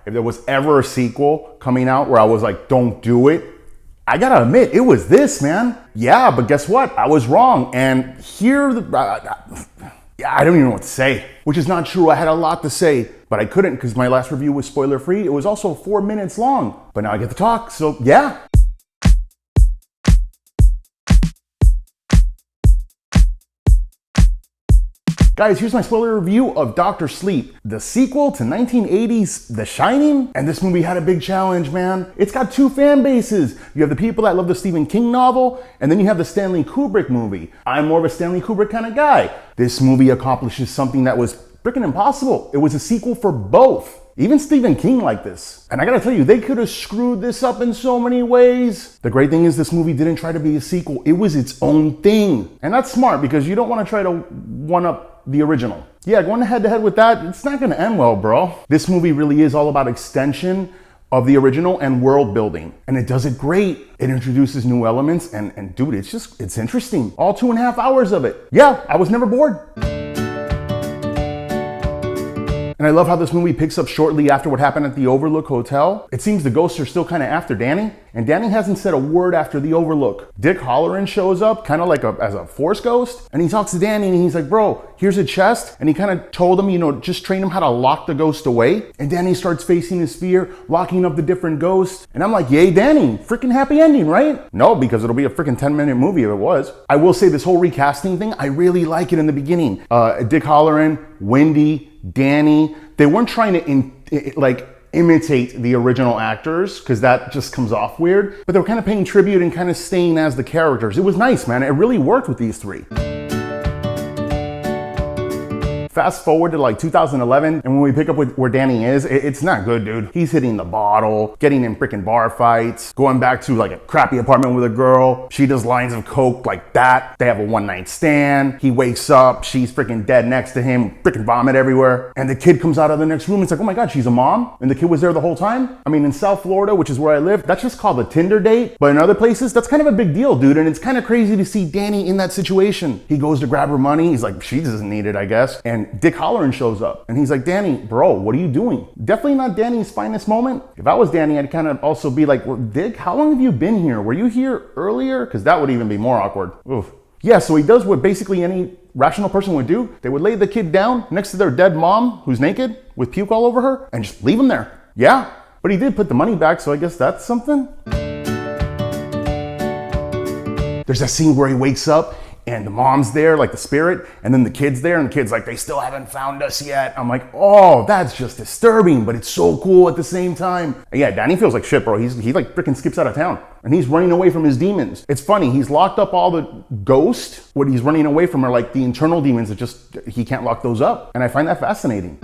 if there was ever a sequel coming out where I was like, don't do it, I gotta admit, it was this, man. Yeah, but guess what? I was wrong. And here, I don't even know what to say, which is not true. I had a lot to say, but I couldn't because my last review was spoiler free. It was also 4 minutes long, but now I get to talk. So yeah. Guys, here's my spoiler review of Dr. Sleep, the sequel to 1980's The Shining. And this movie had a big challenge, man. It's got two fan bases. You have the people that love the Stephen King novel, and then you have the Stanley Kubrick movie. I'm more of a Stanley Kubrick kind of guy. This movie accomplishes something that was freaking impossible. It was a sequel for both. Even Stephen King liked this. And I gotta tell you, they could have screwed this up in so many ways. The great thing is this movie didn't try to be a sequel. It was its own thing. And that's smart because you don't want to try to one-up the original. Yeah, going head to head with that, it's not gonna end well, bro. This movie really is all about extension of the original and world building. And it does it great. It introduces new elements and dude, it's interesting. All 2.5 hours of it. Yeah, I was never bored. And I love how this movie picks up shortly after what happened at the Overlook Hotel. It seems the ghosts are still kind of after Danny, and Danny hasn't said a word after the Overlook. Dick Hallorann shows up kind of like as a force ghost, and he talks to Danny and he's like, bro, here's a chest. And he kind of told him, you know, just train him how to lock the ghost away. And Danny starts facing his fear, locking up the different ghosts. And I'm like, yay, Danny, freaking happy ending, right? No, because it'll be a freaking 10-minute movie if it was. I will say this whole recasting thing, I really like it in the beginning. Dick Hallorann, Wendy, Danny, they weren't trying to imitate the original actors because that just comes off weird, but they were kind of paying tribute and kind of staying as the characters. It was nice, man. It really worked with these three. Fast forward to like 2011, and when we pick up where Danny is, it's not good, dude. He's hitting the bottle, getting in freaking bar fights, going back to like a crappy apartment with a girl. She does lines of coke like that. They have a one-night stand. He wakes up, she's freaking dead next to him, freaking vomit everywhere. And the kid comes out of the next room. It's like, oh my God, she's a mom? And the kid was there the whole time? I mean, in South Florida, which is where I live, that's just called a Tinder date. But in other places, that's kind of a big deal, dude. And it's kind of crazy to see Danny in that situation. He goes to grab her money. He's like, she doesn't need it, I guess. And Dick Hallorann shows up and he's like, Danny, bro, what are you doing? Definitely not Danny's finest moment. If I was Danny, I'd kind of also be like, well, Dick, how long have you been here? Were you here earlier? Because that would even be more awkward. Oof. Yeah, so he does what basically any rational person would do. They would lay the kid down next to their dead mom, who's naked, with puke all over her, and just leave him there. Yeah, but he did put the money back, so I guess that's something. There's that scene where he wakes up and the mom's there, like the spirit, and then the kid's there, and the kid's like, they still haven't found us yet. I'm like, oh, that's just disturbing, but it's so cool at the same time. And yeah, Danny feels like shit, bro. He like freaking skips out of town, and he's running away from his demons. It's funny, he's locked up all the ghosts. What he's running away from are like the internal demons that just, he can't lock those up. And I find that fascinating.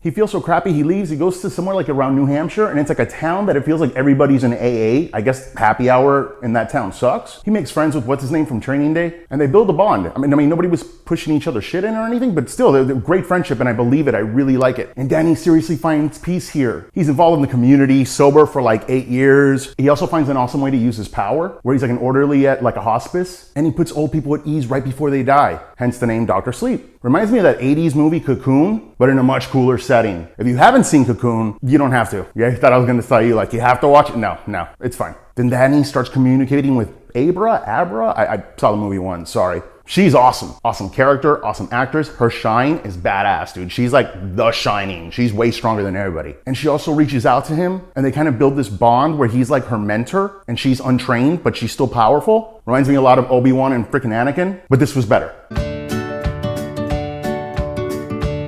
He feels so crappy, he leaves, he goes to somewhere like around New Hampshire, and it's like a town that it feels like everybody's in AA. I guess happy hour in that town sucks. He makes friends with what's his name from Training Day, and they build a bond. I mean, nobody was pushing each other shit in or anything, but still, they're great friendship, and I believe it, I really like it. And Danny seriously finds peace here. He's involved in the community, sober for like 8 years. He also finds an awesome way to use his power, where he's like an orderly at like a hospice, and he puts old people at ease right before they die, hence the name Dr. Sleep. Reminds me of that 80s movie Cocoon, but in a much cooler setting. If you haven't seen Cocoon, you don't have to. Yeah, I thought I was gonna tell you like you have to watch it. No, it's fine. Then Danny starts communicating with Abra. I saw the movie once, sorry. She's awesome. Awesome character, awesome actress. Her shine is badass, dude. She's like the Shining. She's way stronger than everybody. And she also reaches out to him and they kind of build this bond where he's like her mentor and she's untrained, but she's still powerful. Reminds me a lot of Obi-Wan and freaking Anakin, but this was better.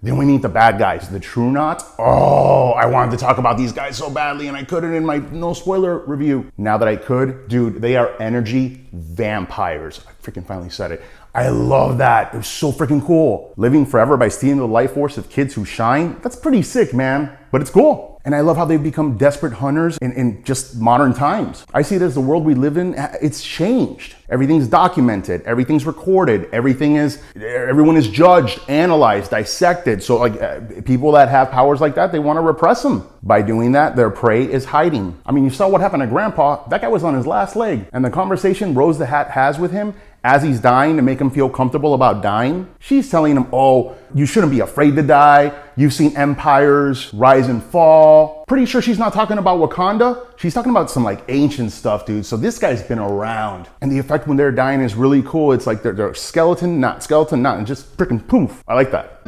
Then we meet the bad guys, the True Knot. Oh, I wanted to talk about these guys so badly and I couldn't in my no spoiler review. Now that I could, dude, they are energy vampires. I freaking finally said it. I love that. It was so freaking cool. Living forever by stealing the life force of kids who shine. That's pretty sick, man. But it's cool. And I love how they've become desperate hunters in just modern times. I see it as the world we live in, it's changed. Everything's documented, everything's recorded, everyone is judged, analyzed, dissected. So like people that have powers like that, they want to repress them. By doing that, their prey is hiding. I mean, you saw what happened to Grampa. That guy was on his last leg. And the conversation Rose the Hat has with him as he's dying to make him feel comfortable about dying, she's telling him, oh, you shouldn't be afraid to die. You've seen empires rise and fall. Pretty sure she's not talking about Wakanda. She's talking about some like ancient stuff, dude. So this guy's been around. And the effect when they're dying is really cool. It's like they're skeleton, not, and just freaking poof. I like that.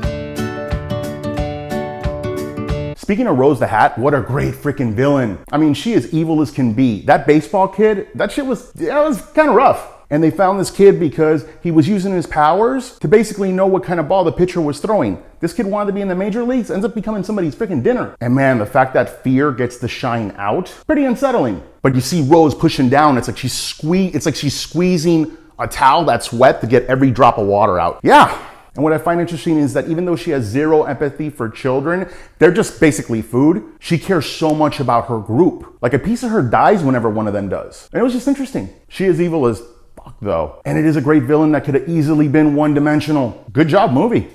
Speaking of Rose the Hat, what a great freaking villain. I mean, she is evil as can be. That baseball kid, that shit was kind of rough. And they found this kid because he was using his powers to basically know what kind of ball the pitcher was throwing. This kid wanted to be in the major leagues, ends up becoming somebody's freaking dinner. And man, the fact that fear gets to shine out, pretty unsettling. But you see Rose pushing down, it's like she's squeezing a towel that's wet to get every drop of water out. Yeah. And what I find interesting is that even though she has zero empathy for children, they're just basically food, she cares so much about her group. Like a piece of her dies whenever one of them does. And it was just interesting. She is evil as fuck though. And it is a great villain that could have easily been one-dimensional. Good job, movie.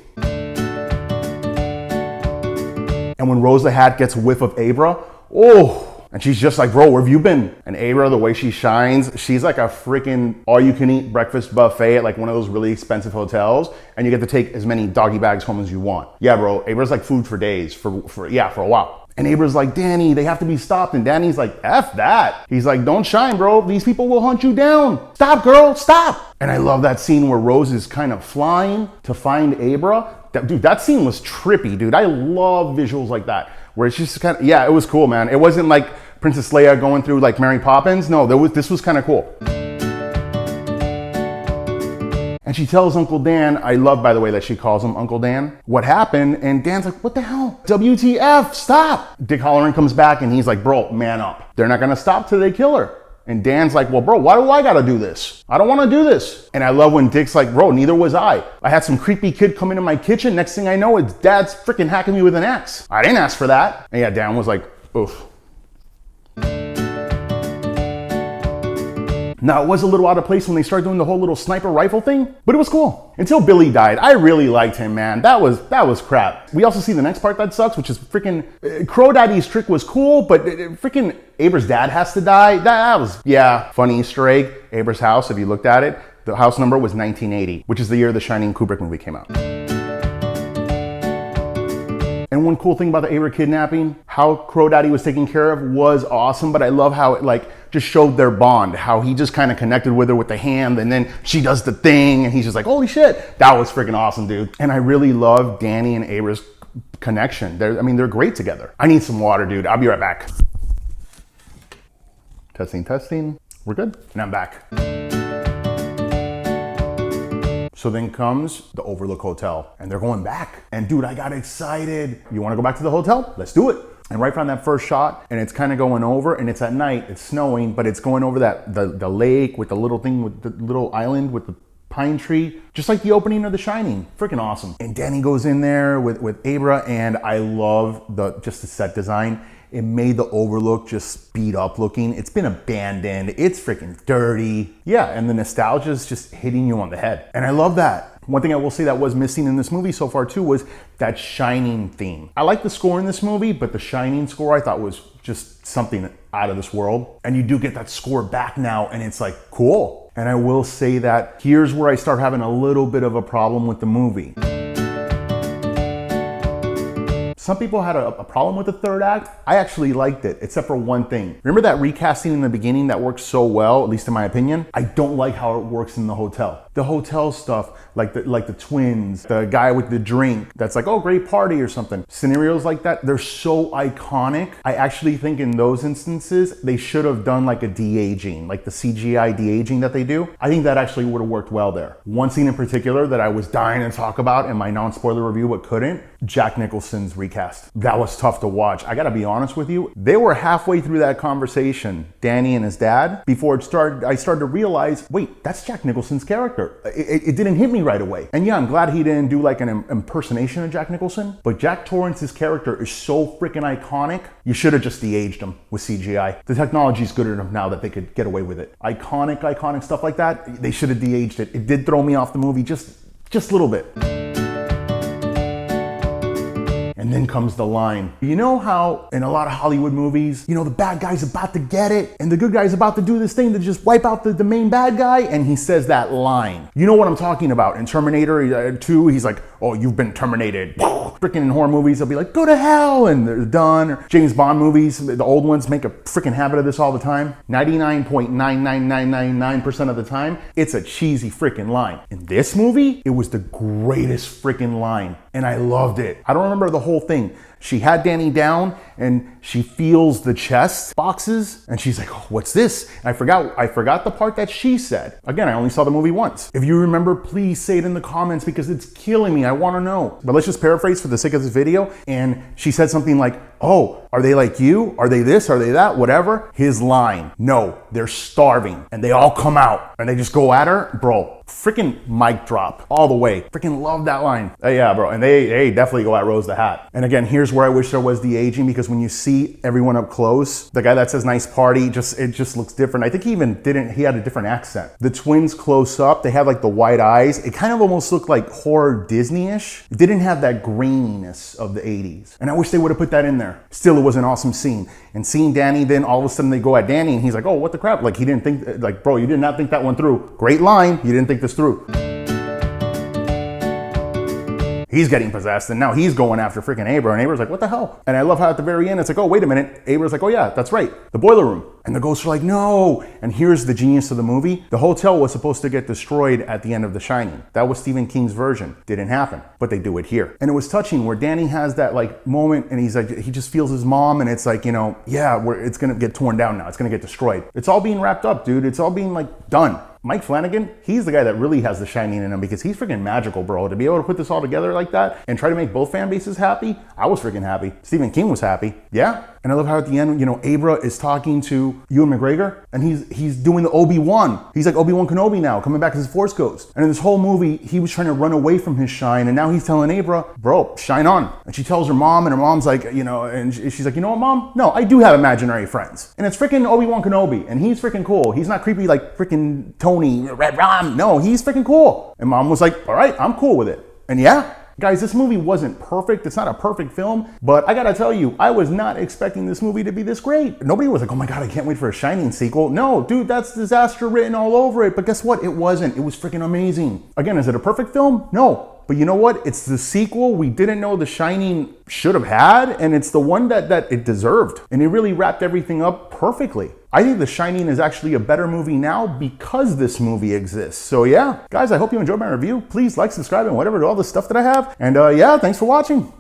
And when Rose the Hat gets a whiff of Abra, oh, and she's just like, bro, where have you been? And Abra, the way she shines, she's like a freaking all-you-can-eat breakfast buffet at like one of those really expensive hotels, and you get to take as many doggy bags home as you want. Yeah, bro, Abra's like food for days, for a while. And Abra's like, Danny, they have to be stopped. And Danny's like, F that. He's like, don't shine, bro. These people will hunt you down. Stop, girl, stop. And I love that scene where Rose is kind of flying to find Abra. Dude, that scene was trippy, dude. I love visuals like that, where it's just kind of, yeah, it was cool, man. It wasn't like Princess Leia going through like Mary Poppins. No, this was kind of cool. And she tells Uncle Dan, I love, by the way, that she calls him Uncle Dan, what happened. And Dan's like, what the hell? WTF, stop. Dick Hallorann comes back and he's like, bro, man up. They're not gonna stop till they kill her. And Dan's like, well, bro, why do I gotta do this? I don't wanna do this. And I love when Dick's like, bro, neither was I. I had some creepy kid come into my kitchen. Next thing I know, it's Dad's freaking hacking me with an axe. I didn't ask for that. And yeah, Dan was like, oof. Now, it was a little out of place when they started doing the whole little sniper rifle thing, but it was cool. Until Billy died. I really liked him, man. That was crap. We also see the next part that sucks, which is freaking Crow Daddy's trick was cool, but freaking Abra's dad has to die. That was, yeah, funny Easter egg. Abra's house, if you looked at it, the house number was 1980, which is the year the Shining Kubrick movie came out. And one cool thing about the Abra kidnapping, how Crow Daddy was taken care of was awesome, but I love how it like just showed their bond, how he just kind of connected with her with the hand, and then she does the thing, and he's just like, holy shit, that was freaking awesome, dude. And I really love Danny and Abra's connection. They're great together. I need some water, dude. I'll be right back. Testing. We're good. And I'm back. So then comes the Overlook Hotel, and they're going back. And dude, I got excited. You wanna go back to the hotel? Let's do it. And right from that first shot, and it's kind of going over, and it's at night, it's snowing, but it's going over the lake with the little thing, with the little island with the pine tree, just like the opening of The Shining. Freaking awesome. And Danny goes in there with Abra, and I love just the set design. It made the Overlook just beat up looking. It's been abandoned. It's freaking dirty. Yeah, and the nostalgia is just hitting you on the head. And I love that. One thing I will say that was missing in this movie so far too was that Shining theme. I like the score in this movie, but the Shining score I thought was just something out of this world. And you do get that score back now, and it's like, cool. And I will say that here's where I start having a little bit of a problem with the movie. Some people had a problem with the third act. I actually liked it, except for one thing. Remember that recasting in the beginning that worked so well, at least in my opinion? I don't like how it works in the hotel. The hotel stuff, like the twins, the guy with the drink, that's like, oh, great party or something. Scenarios like that, they're so iconic. I actually think in those instances, they should have done like a de-aging, like the CGI de-aging that they do. I think that actually would have worked well there. One scene in particular that I was dying to talk about in my non-spoiler review, but couldn't, Jack Nicholson's recast. That was tough to watch. I gotta be honest with you. They were halfway through that conversation, Danny and his dad, before it started. I started to realize, wait, that's Jack Nicholson's character. It didn't hit me right away. And yeah, I'm glad he didn't do like an impersonation of Jack Nicholson, but Jack Torrance's character is so freaking iconic. You should have just de-aged him with CGI. The technology is good enough now that they could get away with it. Iconic stuff like that, they should have de-aged it. It did throw me off the movie just a little bit. And then comes the line. You know how in a lot of Hollywood movies, you know, the bad guy's about to get it and the good guy's about to do this thing to just wipe out the main bad guy, and he says that line. You know what I'm talking about. In Terminator 2, he's like, oh, you've been terminated. Freaking in horror movies, they'll be like, go to hell, and they're done. Or James Bond movies, the old ones make a freaking habit of this all the time. 99.99999% of the time, it's a cheesy freaking line. In this movie, it was the greatest freaking line, and I loved it. I don't remember the whole thing. She had Danny down and she feels the chest boxes and she's like, oh, what's this? And I forgot the part that she said. Again, I only saw the movie once. If you remember, please say it in the comments because it's killing me. I want to know. But let's just paraphrase for the sake of this video. And she said something like, oh, are they like you? Are they this? Are they that? Whatever. His line, no, they're starving. And they all come out and they just go at her. Bro, freaking mic drop all the way. Freaking love that line. Yeah, bro. And they definitely go at Rose the Hat. And again, here's where I wish there was the aging, because when you see everyone up close, the guy that says nice party, it just looks different. I think he had a different accent. The twins close up, they have like the white eyes. It kind of almost looked like horror Disney-ish. It didn't have that graininess of the 80s. And I wish they would have put that in there. Still, it was an awesome scene. And seeing Danny, then all of a sudden they go at Danny and he's like, oh, what the crap? Like he didn't think, like, bro, you did not think that one through. Great line, you didn't think this through. He's getting possessed and now he's going after freaking Abra, and Abra's like, what the hell? And I love how at the very end it's like, oh, wait a minute. Abra's like, oh yeah, that's right, the boiler room. And the ghosts are like, no. And here's the genius of the movie. The hotel was supposed to get destroyed at the end of The Shining. That was Stephen King's version. Didn't happen, but they do it here. And it was touching where Danny has that like moment and he's like, he just feels his mom and it's like, you know, yeah, it's gonna get torn down now. It's gonna get destroyed. It's all being wrapped up, dude. It's all being like done. Mike Flanagan, he's the guy that really has The Shining in him because he's freaking magical, bro. To be able to put this all together like that and try to make both fan bases happy, I was freaking happy. Stephen King was happy. Yeah. And I love how at the end, you know, Abra is talking to Ewan McGregor and he's doing the Obi-Wan. He's like Obi-Wan Kenobi now, coming back as his Force Ghost. And in this whole movie, he was trying to run away from his shine, and now he's telling Abra, bro, shine on. And she tells her mom, and her mom's like, you know, and she's like, you know what, mom? No, I do have imaginary friends. And it's freaking Obi-Wan Kenobi, and he's freaking cool. He's not creepy like freaking Tony, Red Rom. No, he's freaking cool. And mom was like, all right, I'm cool with it. And yeah. Guys, this movie wasn't perfect. It's not a perfect film, but I gotta tell you, I was not expecting this movie to be this great. Nobody was like, oh my God, I can't wait for a Shining sequel. No, dude, that's disaster written all over it. But guess what? It wasn't. It was freaking amazing. Again, is it a perfect film? No. But you know what? It's the sequel we didn't know The Shining should have had, and it's the one that it deserved. And it really wrapped everything up perfectly. I think The Shining is actually a better movie now because this movie exists. So yeah, guys, I hope you enjoyed my review. Please like, subscribe, and whatever to all the stuff that I have. And yeah, thanks for watching.